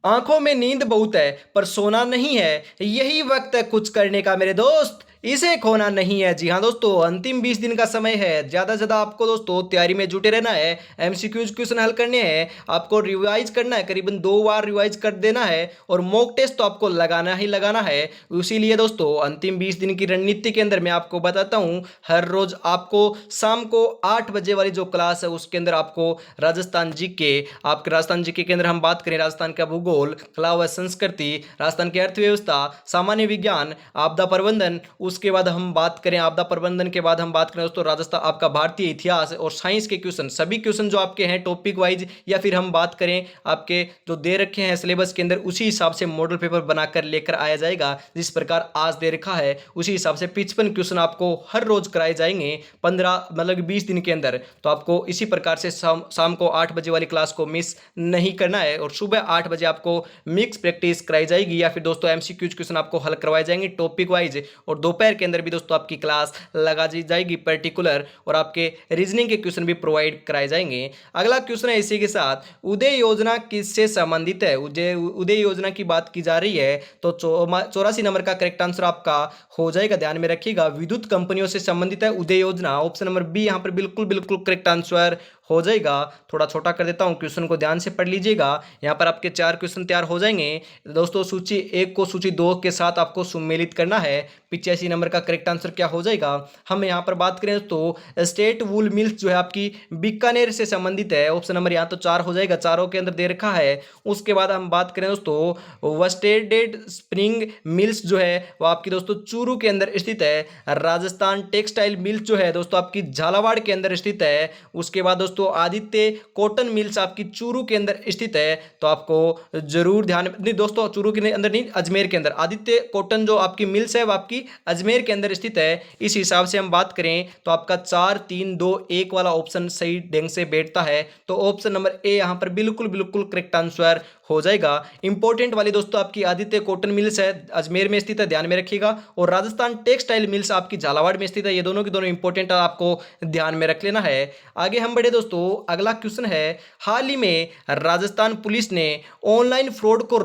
आंखों में नींद बहुत है पर सोना नहीं है, यही वक्त है कुछ करने का मेरे दोस्त, इसे खोना नहीं है। जी हाँ दोस्तों, अंतिम 20 दिन का समय है। ज़्यादा से ज़्यादा आपको दोस्तों तैयारी में जुटे रहना है। एमसीक्यूज क्वेश्चन हल करने हैं, आपको रिवाइज करना है, करीबन 2 बार रिवाइज कर देना है और मॉक टेस्ट तो आपको लगाना ही लगाना है। इसीलिए दोस्तों अंतिम 20 दिन की रणनीति के अंदर मैं आपको बताता हूँ, हर रोज आपको शाम को 8 बजे वाली जो क्लास है उसके अंदर आपको राजस्थान जीके, आपके राजस्थान जीके के अंदर हम बात करें राजस्थान का भूगोल, कला व संस्कृति, राजस्थान की अर्थव्यवस्था, सामान्य विज्ञान, आपदा प्रबंधन, उसके बाद हम बात करें आपदा प्रबंधन के बाद हम बात करें दोस्तों राजस्थान आपका भारतीय इतिहास और साइंस के क्वेश्चन, सभी क्वेश्चन जो आपके हैं टॉपिक वाइज, या फिर हम बात करें आपके जो दे रखे हैं सिलेबस के अंदर, उसी हिसाब से मॉडल पेपर बनाकर लेकर आया जाएगा। जिस प्रकार आज दे रखा है उसी हिसाब से 55 क्वेश्चन आपको हर रोज कराए जाएंगे 15 मतलब 20 दिन के अंदर। तो आपको इसी प्रकार से शाम को 8 बजे वाली क्लास को मिस नहीं करना है और सुबह 8 बजे आपको मिक्स प्रैक्टिस कराई जाएगी, या फिर दोस्तों एमसीक्यूज क्वेश्चन आपको हल करवाए जाएंगे टॉपिक वाइज, और दोपहर के अंदर भी दोस्तों आपकी क्लास लगा दी जाएगी पर्टिकुलर, और आपके रीजनिंग के क्वेश्चन भी प्रोवाइड कराए जाएंगे। अगला क्वेश्चन है इसी के साथ, उदय योजना किससे संबंधित है? उदय योजना की बात की जा रही है तो 84 नंबर का करेक्ट आंसर आपका हो जाएगा। ध्यान में रखिएगा, विद्युत कंपनियों से संबंधित है उदय योजना। ऑप्शन नंबर बी यहां पर बिल्कुल बिल्कुल करेक्ट आंसर हो जाएगा। थोड़ा छोटा कर देता हूं, क्वेश्चन को ध्यान से पढ़ लीजिएगा। यहां पर आपके 4 क्वेश्चन तैयार हो जाएंगे दोस्तों। सूची 1 को सूची 2 के साथ आपको सम्मिलित करना है। 85 नंबर का करेक्ट आंसर क्या हो जाएगा? हम यहां पर बात करें तो स्टेट वूल मिल्स जो है आपकी बीकानेर से संबंधित है। ऑप्शन नंबर यहां तो 4 हो जाएगा, चारों के अंदर दे रखा है। उसके बाद हम बात करें दोस्तों वस्टेडेड स्प्रिंग मिल्स जो है वो आपकी दोस्तों चूरू के अंदर स्थित है। राजस्थान टेक्सटाइल मिल्स जो है दोस्तों आपकी झालावाड़ के अंदर स्थित है। उसके बाद दोस्तों आदित्य कॉटन मिल्स आपकी चूरू के अंदर स्थित है। तो आपको जरूर ध्यान नहीं दोस्तों, चूरू के अंदर नहीं, अजमेर के अंदर आदित्य कॉटन जो आपकी मिल्स है वो आपकी अजमेर के अंदर स्थित है। इस हिसाब से हम बात करें तो आपका 4 3 2 1 वाला ऑप्शन सही ढंग से बैठता है। तो ऑप्शन नंबर ए यहां पर बिल्कुल बिल्कुल करेक्ट आंसर हो जाएगा। इंपॉर्टेंट वाली दोस्तों आपकी आदित्य कॉटन मिल्स है अजमेर में स्थित है, ध्यान में रखिएगा, और राजस्थान टेक्सटाइल मिल्स आपकी झालावाड़ में स्थित है। ये दोनों की दोनों इंपॉर्टेंट आपको ध्यान में रख लेना है। आगे हम बढ़े दोस्तों, अगला क्वेश्चन है, हाल ही में राजस्थान पुलिस ने ऑनलाइन फ्रॉड को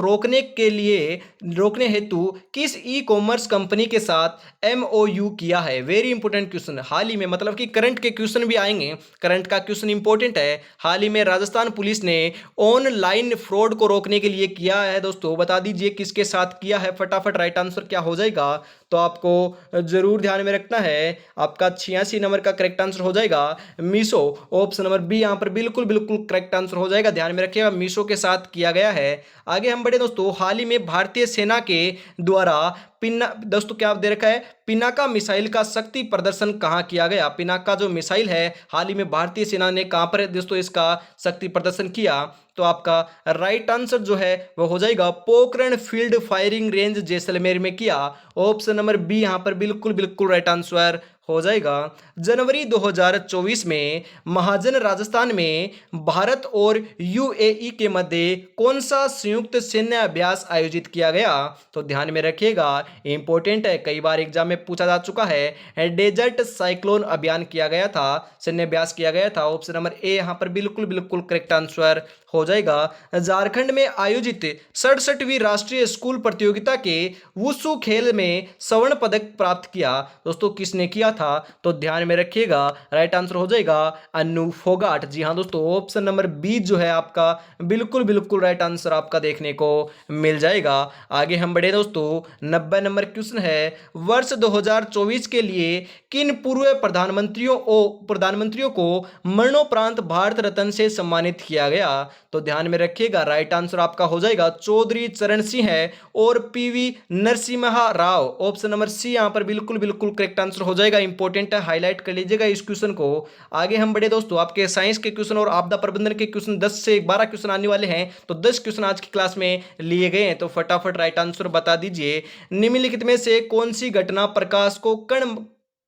रोकने हेतु किस ई कॉमर्स कंपनी के साथ एमओयू किया है? Very important question. हाल ही में मतलब कि करंट के क्वेश्चन भी आएंगे, करंट का क्वेश्चन इंपॉर्टेंट है। हाल ही में राजस्थान पुलिस ने ऑनलाइन फ्रॉड को रोकने के लिए किया है दोस्तों, बता दीजिए किसके साथ किया है, फटाफट राइट आंसर क्या हो जाएगा? तो आपको जरूर ध्यान में रखना है, आपका 86 नंबर का करेक्ट आंसर हो जाएगा मीशो। ऑप्शन नंबर बी यहां पर बिल्कुल बिल्कुल करेक्ट आंसर हो जाएगा। ध्यान में रखिएगा, मीशो के साथ किया गया है। आगे हम बढ़े दोस्तों, हाल ही में भारतीय सेना के द्वारा दोस्तों क्या दे रखा है, पिनाका मिसाइल का शक्ति प्रदर्शन कहां किया गया? पिनाका जो मिसाइल है हाल ही में भारतीय सेना ने कहां पर दोस्तों इसका शक्ति प्रदर्शन किया? तो आपका राइट आंसर जो है वो हो जाएगा Pokhran field firing range Jaisalmer में किया। ऑप्शन नंबर बी यहां पर बिल्कुल बिल्कुल राइट आंसर हो जाएगा। जनवरी 2024 में महाजन राजस्थान में भारत और यूएई के मध्य कौन सा संयुक्त सैन्य अभ्यास आयोजित किया गया? तो ध्यान में रखिएगा, इंपॉर्टेंट है, कई बार एग्जाम में पूछा जा चुका है। डेजर्ट साइक्लोन अभियान किया गया था, सैन्य अभ्यास किया गया था। ऑप्शन नंबर ए यहां पर बिल्कुल बिल्कुल करेक्ट आंसर हो जाएगा। झारखंड में आयोजित 67वीं राष्ट्रीय स्कूल प्रतियोगिता के वुशु खेल में स्वर्ण पदक प्राप्त किया दोस्तों किसने किया था? तो ध्यान में रखिएगा, राइट आंसर हो जाएगा अनु फोगाट। जी हाँ दोस्तों, ऑप्शन नंबर बी जो है आपका बिल्कुल बिल्कुल राइट आंसर आपका देखने को मिल जाएगा। आगे हम बढ़े दोस्तों, 90 नंबर क्वेश्चन है, वर्ष 2024 के लिए किन पूर्व प्रधानमंत्रियों को मरणोपरांत भारत रत्न से सम्मानित किया गया? तो ध्यान में रखिएगा, राइट आंसर आपका हो जाएगा चौधरी चरण सिंह है और PV Narasimha Rao. Option number C यहां पर बिल्कुल बिल्कुल करेक्ट आंसर हो जाएगा। इंपॉर्टेंट है, हाईलाइट कर लीजिएगा इस क्वेश्चन को। आगे हम बढ़े दोस्तों, आपके साइंस के क्वेश्चन और आपदा प्रबंधन के क्वेश्चन 10 से 12 क्वेश्चन आने वाले हैं, तो 10 क्वेश्चन आज की क्लास में लिए गए हैं। तो फटाफट राइट आंसर बता दीजिए, निम्नलिखित में से कौन सी घटना प्रकाश को कण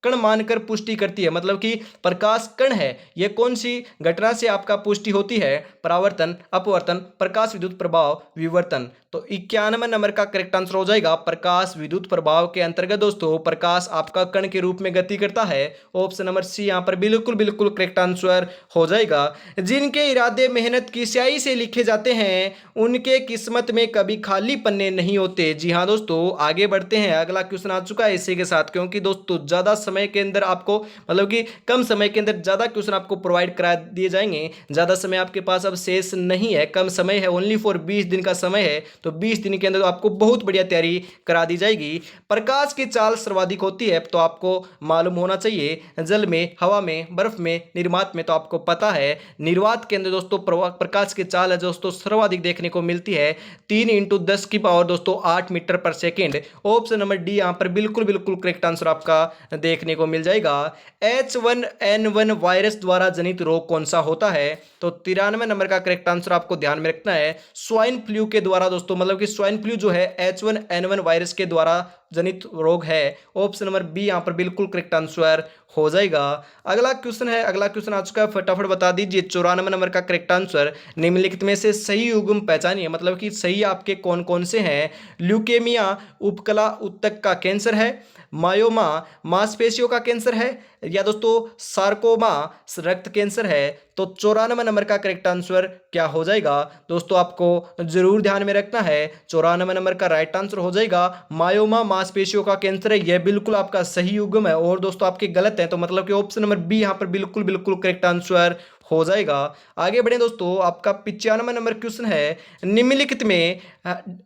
कण मानकर पुष्टि करती है, मतलब कि प्रकाश कण है, यह कौन सी घटना से आपका पुष्टि होती है? परावर्तन, अपवर्तन, प्रकाश विद्युत प्रभाव, विवर्तन। तो 91 नंबर का करेक्ट आंसर हो जाएगा प्रकाश विद्युत प्रभाव के अंतर्गत दोस्तों प्रकाश आपका कण के रूप में गति करता है। ऑप्शन नंबर सी यहां पर बिल्कुल बिल्कुल करेक्ट आंसर हो जाएगा। जिनके इरादे मेहनत की स्याही से लिखे जाते हैं उनके किस्मत में कभी खाली पन्ने नहीं होते। जी हाँ दोस्तों, आगे बढ़ते हैं, अगला क्वेश्चन आ चुका है इसी के साथ, क्योंकि दोस्तों ज्यादा समय के अंदर आपको मतलब कि कम समय के अंदर ज्यादा क्वेश्चन आपको प्रोवाइड करा दिए जाएंगे। ज्यादा समय आपके पास अब शेष नहीं है, कम समय है, ओनली फॉर 20 दिन का समय है, तो 20 दिन के अंदर आपको बहुत बढ़िया तैयारी करा दी जाएगी। प्रकाश की चाल सर्वाधिक होती है तो आपको मालूम होना चाहिए, जल में, हवा में, बर्फ में, निर्वात में, तो आपको पता है निर्वात के अंदर दोस्तों प्रकाश की चाल है दोस्तों सर्वाधिक देखने को मिलती है 3 × 10 की पावर दोस्तों 8 मीटर पर सेकेंड। ऑप्शन नंबर डी यहां पर बिल्कुल बिल्कुल करेक्ट आंसर आपका देखने को मिल जाएगा। H1N1 वायरस द्वारा जनित रोग कौन सा होता है? तो 93 नंबर का करेक्ट आंसर आपको ध्यान में रखना है स्वाइन फ्लू के द्वारा दोस्तों, मतलब कि स्वाइन फ्लू जो है H1N1 वायरस के द्वारा जनित रोग है। ऑप्शन नंबर बी यहां पर बिल्कुल करेक्ट आंसर हो जाएगा। अगला क्वेश्चन है, अगला क्वेश्चन आ चुका है, फटाफट बता दीजिए। 94 नंबर का करेक्ट आंसर निम्नलिखित में से सही युग्म पहचानिए, मतलब कि सही आपके कौन कौन से हैं? ल्यूकेमिया उपकला ऊतक का कैंसर है, मायोमा मांसपेशियों का कैंसर है, या दोस्तों सार्कोमा रक्त कैंसर है। तो 94 नंबर का करेक्ट आंसर क्या हो जाएगा दोस्तों? आपको जरूर ध्यान में रखना है, 94 नंबर का राइट आंसर हो जाएगा मायोमा मांसपेशियों का कैंसर है, यह बिल्कुल आपका सही युग्म है। और दोस्तों आपके गलत है, तो मतलब कि ऑप्शन नंबर बी यहां पर बिल्कुल बिल्कुल करेक्ट आंसर हो जाएगा। आगे बढ़े दोस्तों, आपका 95 नंबर क्वेश्चन है, निम्नलिखित में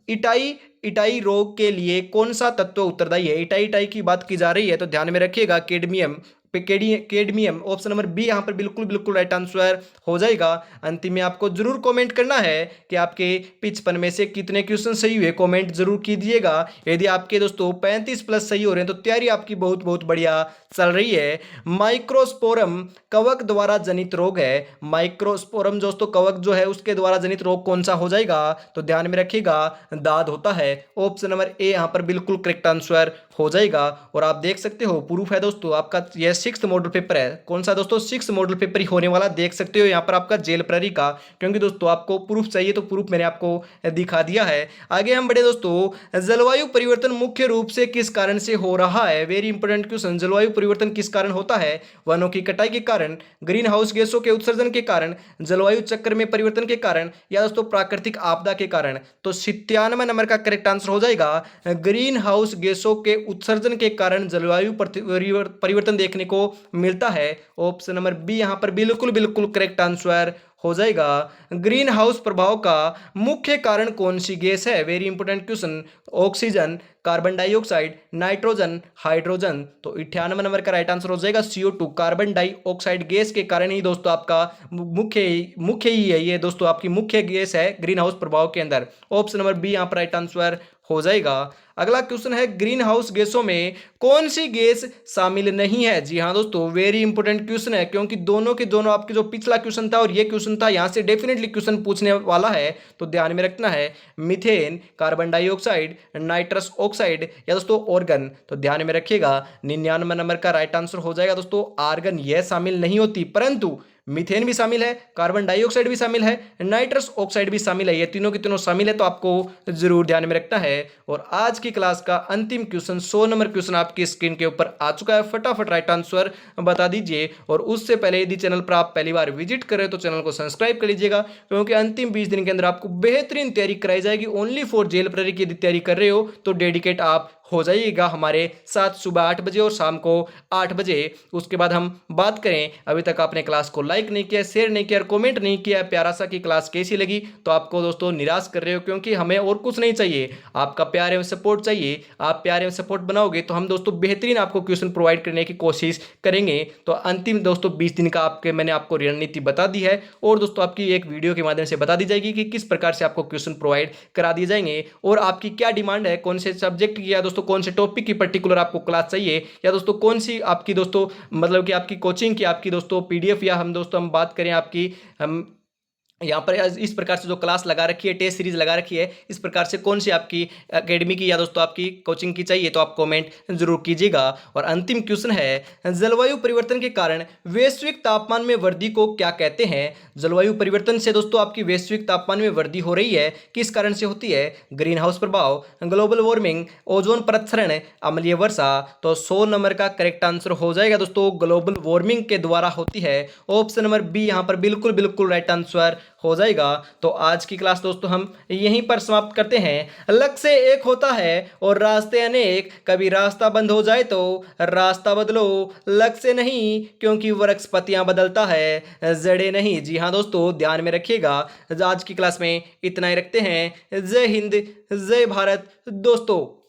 इटाई इटाई रोग के लिए कौन सा तत्व उत्तरदायी है? इटाई इटाई की बात की जा रही है तो ध्यान में रखिएगा cadmium, cadmium. Option number B यहां पर बिल्कुल बिल्कुल राइट आंसर हो जाएगा। अंतिम में आपको जरूर कमेंट करना है कि आपके 55 में से कितने क्वेश्चन सही हुए, कमेंट जरूर कीजिएगा। यदि आपके दोस्तों 35 प्लस सही हो रहे हैं तो तैयारी आपकी बहुत बहुत बढ़िया चल रही है। माइक्रोस्पोरम कवक द्वारा जनित रोग है, माइक्रोस्पोरम दोस्तों कवक जो है उसके द्वारा जनित रोग कौन सा हो जाएगा? तो ध्यान में रखिएगा दाद होता है। ऑप्शन नंबर ए यहां पर बिल्कुल करेक्ट आंसर हो जाएगा। और आप देख सकते हो प्रूफ है दोस्तों, आपका यह 6th मॉडल पेपर है, कौन सा दोस्तों? 6th मॉडल पेपर ही होने वाला, देख सकते हो यहाँ पर आपका जेल प्रहरी का, क्योंकि दोस्तों आपको प्रूफ चाहिए तो प्रूफ मैंने आपको दिखा दिया है। आगे हम बढ़े दोस्तों, जलवायु परिवर्तन मुख्य रूप से किस कारण से हो रहा है? वेरी इंपॉर्टेंट क्वेश्चन, जलवायु परिवर्तन किस कारण होता है? वनों की कटाई के कारण, ग्रीन हाउस गैसों के उत्सर्जन के कारण, जलवायु चक्र में परिवर्तन के कारण, या दोस्तों प्राकृतिक आपदा के कारण। तो 97 नंबर का करेक्ट आंसर हो जाएगा ग्रीन हाउस गैसों के उत्सर्जन के कारण जलवायु परिवर्तन देखने को मिलता है। ऑप्शन नंबर बी यहां पर बिल्कुल बिल्कुल करेक्ट आंसर हो जाएगा। ग्रीन हाउस प्रभाव का मुख्य कारण कौन सी गैस है? Very important question, oxygen, carbon dioxide, nitrogen, hydrogen. तो 98 नंबर का राइट आंसर हो जाएगा CO2, कार्बन डाइऑक्साइड गैस के कारण ही दोस्तों आपका मुख्य ही है ये दोस्तों, आपकी मुख्य गैस है ग्रीन हाउस प्रभाव के अंदर। ऑप्शन नंबर बी यहां पर राइट आंसर हो जाएगा। अगला क्वेश्चन है, ग्रीन हाउस गैसों में कौन सी गैस शामिल नहीं है? जी हाँ दोस्तों, वेरी इंपॉर्टेंट क्वेश्चन है, क्योंकि दोनों के दोनों आपके जो पिछला क्वेश्चन था और ये क्वेश्चन था, यहां से डेफिनेटली क्वेश्चन पूछने वाला है, तो ध्यान में रखना है। Methane, carbon dioxide, nitrous oxide, या दोस्तों ऑर्गन। तो ध्यान में रखिएगा 99 नंबर का राइट आंसर हो जाएगा दोस्तों आर्गन, यह शामिल नहीं होती, परंतु मीथेन भी शामिल है, कार्बन डाइऑक्साइड भी शामिल है, नाइट्रस ऑक्साइड भी शामिल है, ये तीनों के तीनों शामिल है, तो आपको जरूर ध्यान में रखना है। और आज की क्लास का अंतिम क्वेश्चन 100 नंबर क्वेश्चन आपकी स्क्रीन के ऊपर आ चुका है, फटाफट राइट आंसर बता दीजिए। और उससे पहले यदि चैनल पर आप पहली बार विजिट करें तो चैनल को सब्सक्राइब कर लीजिएगा, क्योंकि अंतिम 20 दिन के अंदर आपको बेहतरीन तैयारी कराई जाएगी ओनली फॉर जेल प्रहरी की। यदि तैयारी कर रहे हो तो डेडिकेट आप हो जाइएगा हमारे साथ सुबह 8 बजे और शाम को 8 बजे। उसके बाद हम बात करें, अभी तक आपने क्लास को लाइक नहीं किया, शेयर नहीं किया, कमेंट नहीं किया, प्यारा सा की क्लास कैसी लगी, तो आपको दोस्तों निराश कर रहे हो, क्योंकि हमें और कुछ नहीं चाहिए, आपका प्यार एवं सपोर्ट चाहिए। आप प्यार एवं सपोर्ट बनाओगे तो हम दोस्तों बेहतरीन आपको क्वेश्चन प्रोवाइड करने की कोशिश करेंगे। तो अंतिम दोस्तों 20 दिन का मैंने आपको रणनीति बता दी है, और दोस्तों आपकी एक वीडियो के माध्यम से बता दी जाएगी कि किस प्रकार से आपको क्वेश्चन प्रोवाइड करा दिए जाएंगे, और आपकी क्या डिमांड है, कौन से सब्जेक्ट की, या दोस्तों कौन से टॉपिक की पर्टिकुलर आपको क्लास चाहिए, या दोस्तों कौन सी आपकी दोस्तों मतलब कि आपकी कोचिंग की आपकी दोस्तों PDF, या हम दोस्तों हम बात करें आपकी हम यहाँ पर इस प्रकार से जो क्लास लगा रखी है, टेस्ट सीरीज लगा रखी है, इस प्रकार से कौन सी आपकी एकेडमी की या दोस्तों आपकी कोचिंग की चाहिए तो आप कमेंट जरूर कीजिएगा। और अंतिम क्वेश्चन है, जलवायु परिवर्तन के कारण वैश्विक तापमान में वृद्धि को क्या कहते हैं? जलवायु परिवर्तन से दोस्तों आपकी वैश्विक तापमान में वृद्धि हो रही है, किस कारण से होती है? ग्रीन हाउस प्रभाव, ग्लोबल वार्मिंग, ओजोन परक्षरण, अम्लीय वर्षा। तो 100 नंबर का करेक्ट आंसर हो जाएगा दोस्तों ग्लोबल वार्मिंग के द्वारा होती है। ऑप्शन नंबर बी यहाँ पर बिल्कुल बिल्कुल राइट आंसर हो जाएगा। तो आज की क्लास दोस्तों हम यहीं पर समाप्त करते हैं। लक्ष्य एक होता है और रास्ते अनेक, कभी रास्ता बंद हो जाए तो रास्ता बदलो, लक्ष्य नहीं क्योंकि वृक्ष पत्तियां बदलता है, जड़ें नहीं। जी हाँ दोस्तों, ध्यान में रखिएगा। आज की क्लास में इतना ही रखते हैं। जय हिंद, जय भारत दोस्तों।